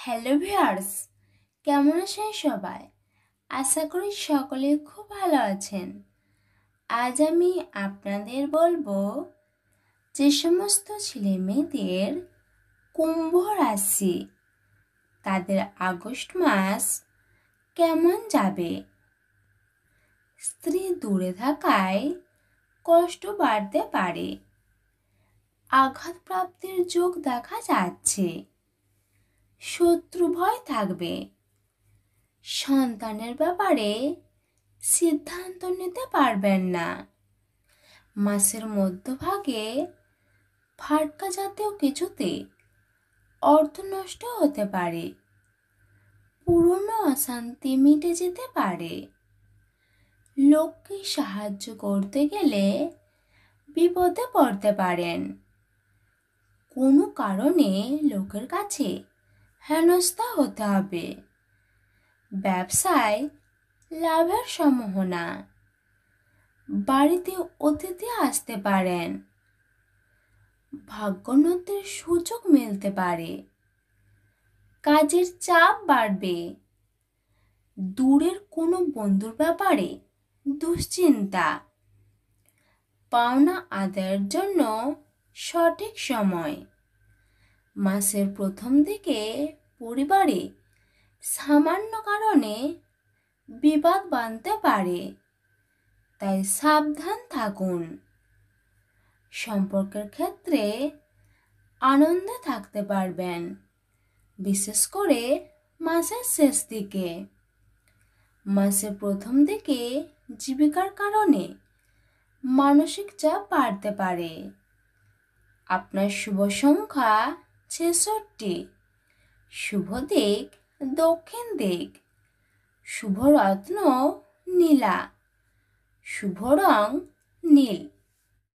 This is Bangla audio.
হ্যালো ভিউয়ার্স, কেমন আছেন সবাই? আশা করি সকলে খুব ভালো আছেন। আজ আমি আপনাদের বলবো যে সমস্ত ছেলে মেয়েদের কুম্ভ রাশি তাদের আগস্ট মাস কেমন যাবে। স্ত্রী দূরে থাকায় কষ্ট বাড়তে পারে, আঘাতপ্রাপ্তির যোগ দেখা যাচ্ছে, শত্রু ভয় থাকবে, সন্তানের ব্যাপারে সিদ্ধান্ত নিতে পারবেন না। মাসের মধ্যভাগে ফাটকা জাতীয় কিছুতে অর্থ নষ্ট হতে পারে, পুরনো অশান্তি মিটে যেতে পারে। লোককে সাহায্য করতে গেলে বিপদে পড়তে পারেন। কোনো কারণে লোকের কাছে হেনস্থা হতে হবে। ব্যবসায় লাভের সম্ভাবনা, বাড়িতে অতিথি আসতে পারেন, ভাগ্যোন্নতির সুযোগ মিলতে পারে, কাজের চাপ বাড়বে, দূরের কোনো বন্ধুর ব্যাপারে দুশ্চিন্তা, পাওনা আদায়ের জন্য সঠিক সময়। মাসের প্রথম দিকে পরিবারে সামান্য কারণে বিবাদ বাঁধতে পারে, তাই সাবধান থাকুন। সম্পর্কের ক্ষেত্রে আনন্দে থাকতে পারবেন, বিশেষ করে মাসের শেষ দিকে। মাসের প্রথম দিকে জীবিকার কারণে মানসিক চাপ বাড়তে পারে। আপনার শুভ সংখ্যা 66, শুভ দিক দক্ষিণ দিক, শুভ রত্ন নীলা, শুভ রং নীল।